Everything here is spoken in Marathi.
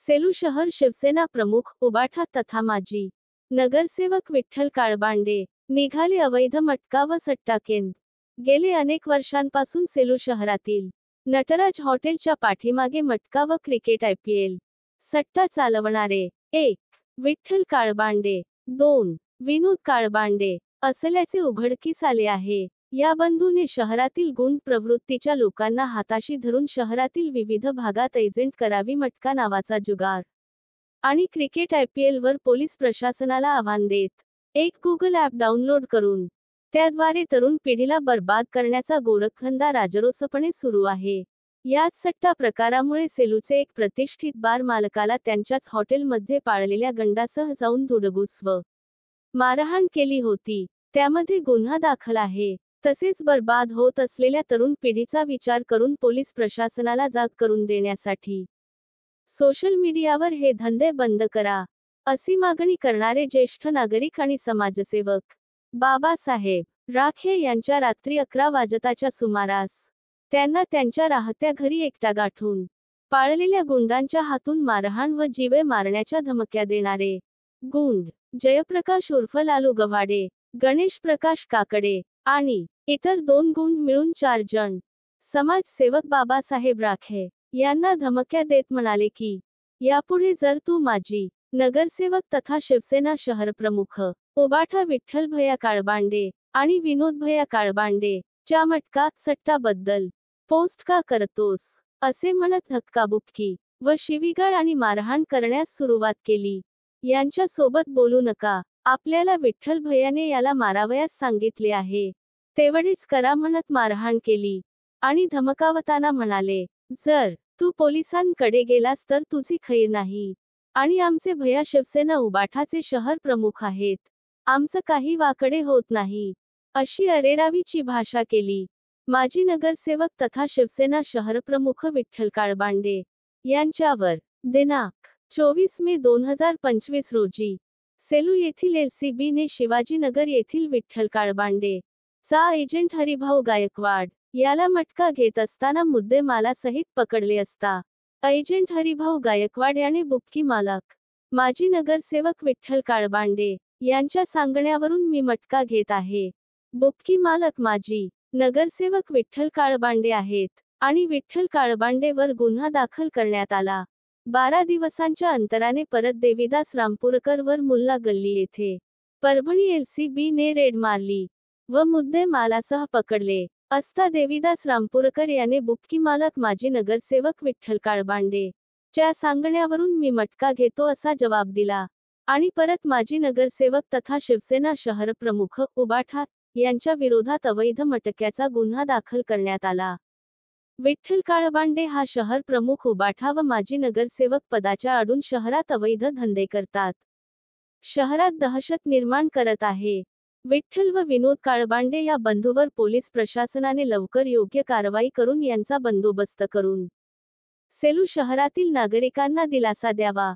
सेलू शहर शिवसेना प्रमुख उबाठा तथा माजी नगरसेवक विठ्ठल काळबांडे निघाले अवैध मटका व सट्टा केंद्र। गेले अनेक वर्षांपासून सेलू शहरातील नटराज हॉटेलच्या पाठीमागे मटका व क्रिकेट IPL सट्टा चालवणारे 1. विठ्ठल काळबांडे 2. विनोद काळबांडे असल्याचे उघडकीस आले आहे। या बंधूने शहरातील गुंड प्रवृत्तीच्या लोकांना हाताशी धरून शहरातील विविध भागात एजंट करावी मटका नावाचा जुगार आणि क्रिकेट IPL वर पोलीस प्रशासनाला आव्हान देत एक गुगल ॲप डाउनलोड करून त्याद्वारे तरुण पिढीला बर्बाद करण्याचा गोरखधंदा राजरोसपणे सुरू आहे। याच सट्टा प्रकारामुळे सेलूचे एक प्रतिष्ठित बार मालकाला त्यांच्याच हॉटेलमध्ये पाळलेल्या गंडासह जाऊन धुडगूस व मारहाण केली होती। त्यामध्ये गुन्हा दाखल आहे। तसेच बर्बाद होत असलेल्या तरुण पिढीचा विचार करून पोलीस प्रशासनाला जाग करून देण्यासाठी सोशल मीडियावर हे धंदे बंद करा अशी मागणी करणारे ज्येष्ठ नागरिक आणि समाजसेवक बाबासाहेब राखे यांच्या रात्री 11 वाजताच्या सुमारास त्यांना त्यांच्या राहत्या घरी एकटा गाठून पाळलेल्या गुंडांच्या हातून मारहाण व जीवे मारण्याच्या धमक्या देणारे गुंड जयप्रकाश उर्फ लालू गव्हाडे, गणेश प्रकाश काकडे आणि इतर 2 गुंड मिळून 4 जण समाजसेवक बाबासाहेब राखे यांना धमक्या देत म्हणाले की यापुढे जर तू माजी नगरसेवक तथा शिवसेना शहर प्रमुख उबाठा विठ्ठल भैया काळबांडे आणि विनोद भैया काळबांडे च्या मटका सट्टा बद्दल पोस्ट का करतोस असे म्हणत धक्काबुक्की व शिवीगाळ आणि मारहाण करण्यास सुरुवात केली। यांच्या सोबत बोलू नका, आपल्याला विठ्ठल भैयाने याला मारावयास सांगितले आहे, तेवढेच करा म्हणत मारहाण केली आणि धमकावताना म्हणाले, जर तू पोलिसांकडे गेलास तर तुझी खैर नाही आणि आमचे भैया शिवसेना उबाठाचे शहर प्रमुख आहेत, आमचं काही वाकडे होत नाही अशी अरेरावीची भाषा केली। माजी नगरसेवक तथा शिवसेना शहर प्रमुख विठ्ठल काळबांडे यांच्यावर दिनांक 24 मे 2025 रोजी सेलू येथील LCB ने शिवाजीनगर येथील विठ्ठल काळबांडे चा एजंट हरिभाऊ गायकवाड याला मटका घेत असताना मुद्देमालासहित पकडले असता एजंट हरिभाऊ गायकवाड याने बुक्की मालक माजी नगरसेवक विठ्ठल काळबांडे यांच्या सांगण्यावरून मी मटका घेत आहे, बुक्की मालक माजी नगरसेवक विठ्ठल काळबांडे आहेत आणि विठ्ठल काळबांडे वर गुन्हा दाखल करण्यात आला। 12 दिवसांच्या अंतराने परत देवीदास रामपूरकर वर मुल्ला गल्ली येथे परभणी LCB ने रेड मारली व मुद्देमालासह पकडले असता देवीदास रामपूरकर याने बुक्की मालक माजी नगरसेवक विठ्ठल काळबांडे च्या सांगण्यावरून मी मटका घेतो असा जवाब दिला आणि परत माजी नगरसेवक तथा शिवसेना शहर प्रमुख उबाठा यांच्या विरोधात अवैध मटक्याचा गुन्हा दाखल करण्यात आला। विठ्ठल काळबांडे हा शहर प्रमुख उबाठा व माजी नगरसेवक पदाच्या आडून शहरात अवैध धंदे करतात, शहरात दहशत निर्माण करत आहे। विठ्ठल व विनोद काळबांडे या बंधूवर पोलीस प्रशासनाने लवकर योग्य कारवाई करून यांचा बंदोबस्त करून सेलू शहरातील नागरिकांना दिलासा द्यावा।